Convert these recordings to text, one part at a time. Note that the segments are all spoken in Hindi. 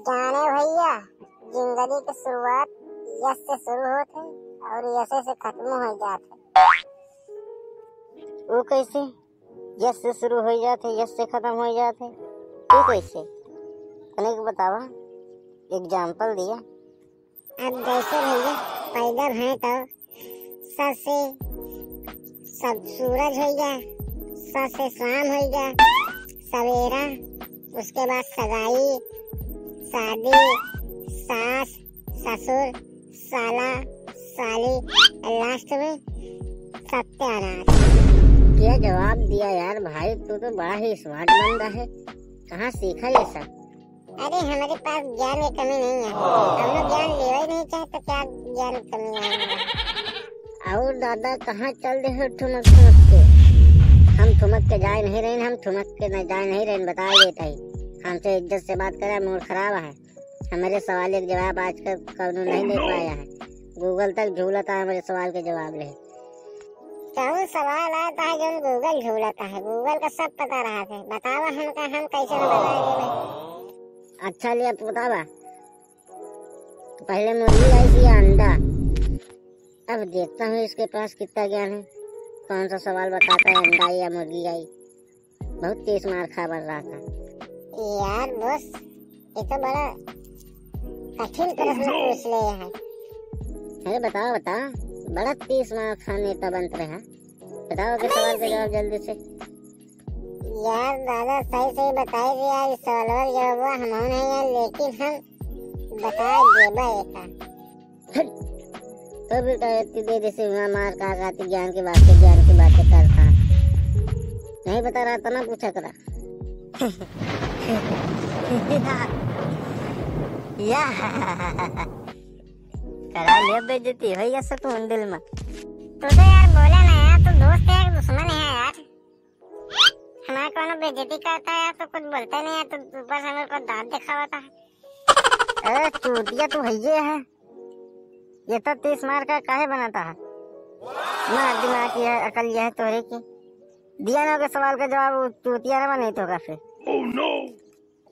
जाने भैया, जिंदगी की शुरुआत यस से शुरू होते और यसे से खत्म हो जाते। वो कैसे? यस से शुरू हो जाते यस से खत्म हो जाते, वो कैसे? तनिक बतावा, एग्जाम्पल दिया। अब जैसे भैया पैदा है तो स से सब सूरज हो गया, स से शाम हो गया, सवेरा, उसके बाद सगाई, शादी, सास, ससुर, साला, साली, लास्ट में सत्यानाश। क्या जवाब दिया यार भाई, तू तो बड़ा ही स्मार्ट बंदा है। कहाँ सीखा ये सब? अरे हमारे पास ज्ञान की कमी नहीं है, हम लोग ज्ञान लेना ही नहीं चाहते, क्या ज्ञान की कमी है? और दादा कहाँ चल रहे हो ठुमक ठुमक के? हम ठुमक के जाए नहीं रहे, हम ठुमक के न जाए नहीं रहे, बता देता ही। हमसे इज्जत से बात करे, मूड खराब है। हमारे सवाल के जवाब आज तक कौनो नहीं दे पाया है। गूगल तक झूलता है हमारे सवाल के जवाब ले। कौन सवाल आता है जो गूगल झूलता है? गूगल का सब पता रहा है, बतावा हमका, हम कैसे न बताएंगे? अच्छा लिया बतावा, पहले मुर्गी आई थी या अंडा? अब देखता हूँ इसके पास कितना ज्ञान है, कौन सा सवाल बताता है, अंडा या मुर्गी आई। बहुत तेज मार खा बन रहा था यार बॉस, ये तो बड़ा कठिन प्रश्न पूछ लिया है। अरे बताओ बताओ, बड़ा तेज मार खाने का बंत रहा। बताओ के सवाल का जवाब जल्दी से। यार दादा सही सही बताए थे यार, सवाल जवाब हम नहीं यार, लेकिन हम बता देबा एका। तो बेटा इतनी देर से मार खा खाती ज्ञान की बातें करता। नहीं बता रहा था ना, पूछा करा। या करा लिया बेइज्जती भैया सुकून दिल में। तू तो यार बोला ना यार, तू दोस्त है या दुश्मन है यार? हमारा कौन बेइज्जती करता है यार, तो कुछ बोलता नहीं है, तो ऊपर से हमें को दांत दिखाता है। अरे चूतिया तू भैया है, ये तो 30 मार का काहे बनाता है? मार दिमाग की है, अकल यह है तोरे की। दिया ना के सवाल का जवाब, चूतिया ना बने तो का फिर। Oh no!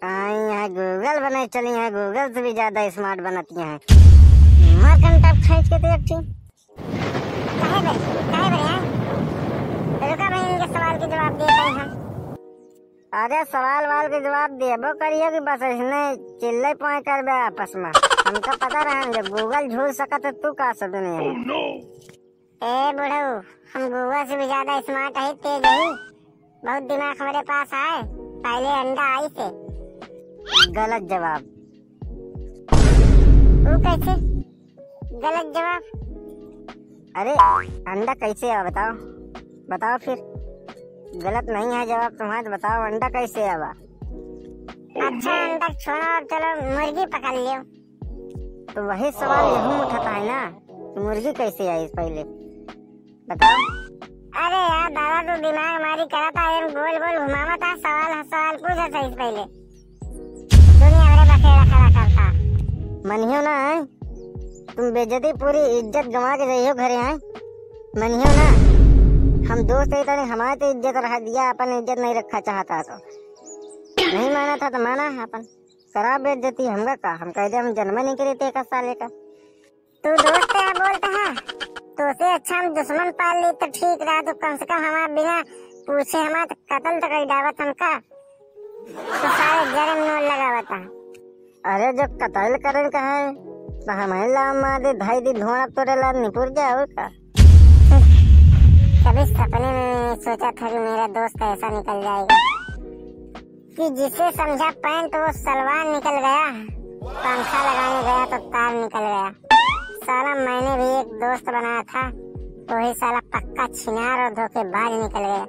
यहाँ गूगल बने चली है, गूगल से भी ज्यादा स्मार्ट बनाती है। मार घंटा खींच के देख थी। काहे बे यार? रुका मैं इनके सवाल के जवाब देता हूँ हम। अरे सवाल वाल के जवाब देबो करिए कि बस इसने चिल्ले पाए कर बे आपस में। हमका पता रहा जब गूगल झूल सका तो तू का सब नहीं। Oh no! ए बुढ़ऊ, हम गूगल से भी ज्यादा स्मार्ट है, तेज है, बहुत दिमाग हमारे पास है। पहले अंडा आई थे। गलत जवाब। वो कैसे गलत जवाब? अरे अंडा कैसे आवा बताओ, बताओ फिर। गलत नहीं है जवाब तुम्हारा, तो बताओ अंडा कैसे आवा? अच्छा अंडा छोड़ो और चलो मुर्गी पकड़ लियो। तो वही सवाल यही उठाता है ना, तो मुर्गी कैसे आई पहले बताओ। अरे यार दादा, तू दिमाग मारी करा था, गोल गोल घुमावा था, सवाल पूछा था इस पहले। दुनिया भरे बखेड़ा खड़ा करता। मनियो ना है तुम, बेइज्जती पूरी इज्जत गंवा के रही हो घरे हैं। मनियो ना, हम दोस्त है तो हमारे तो इज्जत रखा दिया, अपन इज्जत नहीं रखा चाहता तो नहीं माना था, तो माना अपन करा बेइज्जती। हमका का हम कह दे, हम जन्म नहीं करे थे का साले का। तू दोस्त है बोलता है, तो उससे अच्छा हम दुश्मन पाल ली तो ठीक रहा, तो कम से कम हमारा बिना पूछे हमारा कत्ल तो कर दावत हमका, तो सारे जरम नोट लगावता। अरे जब कत्ल करे का है तो हमारे ला मारे ढाई दिन धोना तोरे ला निपुर जाओ का। कभी सपने में नहीं सोचा था कि मेरा दोस्त ऐसा निकल जाएगा, कि जिसे समझा पैंट वो सलवार निकल गया, पंखा लगाने गया तो तार निकल गया। साला मैंने भी एक दोस्त बनाया था, वही साला पक्का छिनार और धोखेबाज निकल गया।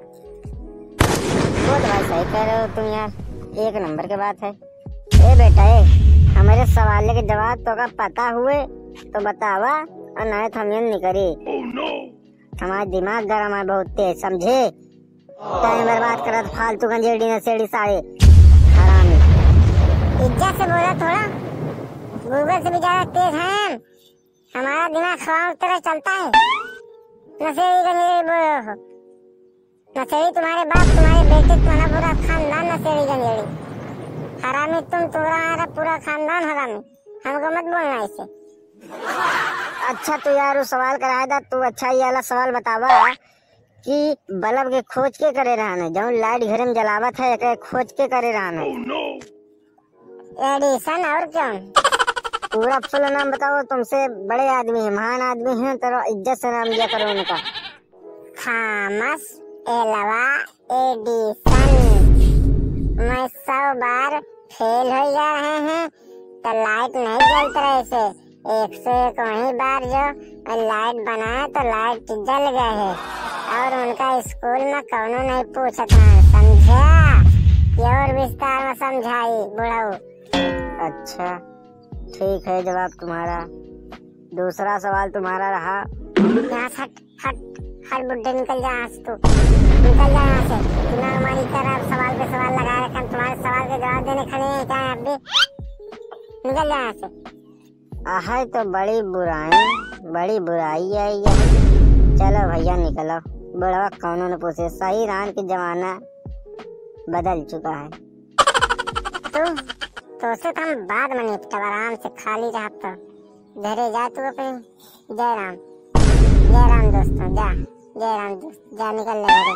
वो तो भाई सही कह रहे हो तुम यार, एक नंबर की बात है। ए बेटा ए, हमारे सवाल के जवाब तो का पता हुए तो बतावा, और नहीं तो हम ये नहीं करी। Oh no! हमारा दिमाग गर्म है बहुत तेज, समझे? टाइम बर्बाद करत फालतू गंजेड़ी नशेड़ी सारे हरामी। इज्जत से बोला थोड़ा, गूगल से भी ज्यादा तेज है, हमारा दिमाग खवाओं की तरह चलता है। नशेड़ी गंजेड़ी बोल रहे हो, नशेड़ी तुम्हारे बाप, तुम्हारे बेटे, तुम्हारा पूरा खानदान नशेड़ी गंजेड़ी। हरामी तुम, तुम्हारा पूरा खानदान हरामी। हमको मत बोलना ऐसे। अच्छा तो यार वो सवाल कराया था तू। अच्छा ये वाला सवाल बतावा कि बल्ब के खोज के करे रहने जब लाइट घर में जलावत है एक खोज के करे रहने। एडिसन, और क्यों? पूरा फुल नाम बताओ। तुमसे बड़े आदमी है, महान आदमी है, तो इज्जत से नाम दिया करो उनका। Thomas Alva Edison. मैं 100 बार फेल हो जा रहे हैं तो लाइट नहीं जलते रहे से 101 वही बार जो लाइट बनाया तो लाइट जल गए है। और उनका स्कूल में कौनो नहीं पूछता, समझा? ये और विस्तार में समझाई बुढ़ाऊ। अच्छा ठीक है जवाब तुम्हारा। दूसरा सवाल तुम्हारा रहा। यहाँ से हट हट हट बुड्ढे, निकल जा यहाँ से। तू निकल जा यहाँ से। दिमाग मारी कर, आप सवाल पे सवाल लगा रखे। हम तुम्हारे सवाल के जवाब देने खड़े हैं क्या आप भी? निकल जा यहाँ से। है तो बड़ी बुराई है ये। चलो भैया निकलो। बुढ़वा कौनों ने पूछे, सही रान की जमाना बदल चुका है। तो उसे तो हम बाद में निपटा, आराम से खाली रहा तो घरे जा तू अपने। जय राम दोस्तों, जय राम दोस्त, जा निकल ले घरे।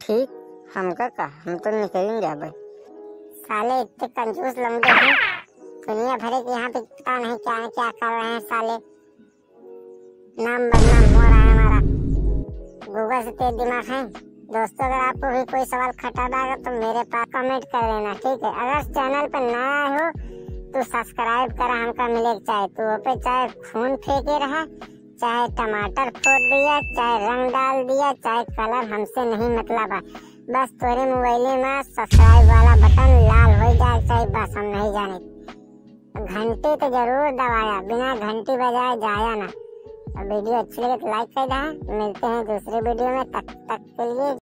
ठीक, हम का हम तो निकलेंगे भाई। साले इतने कंजूस लंबे हैं दुनिया भरे के, यहाँ पे पता नहीं क्या कर रहे हैं साले। नाम बदनाम हो रहा है हमारा। गूगल से तेज दिमाग है। दोस्तों अगर आपको भी कोई सवाल खटाना है तो मेरे पास कमेंट कर लेना, ठीक है? अगर चैनल पर नया हो तो सब्सक्राइब करा, हमका मिले चाहे तो पे चाहे खून फेंके रहा, चाहे टमाटर फोड़ दिया, चाहे रंग डाल दिया, चाहे कलर, हमसे नहीं मतलब है। बस तोरे मोबाइल में सब्सक्राइब वाला बटन लाल हो जाए चाहे, बस हम नहीं जाने। घंटी तो जरूर दबाया, बिना घंटी बजाए जाया ना। वीडियो अच्छी लगे तो लाइक कर देना। मिलते हैं दूसरे वीडियो में, तब तक के लिए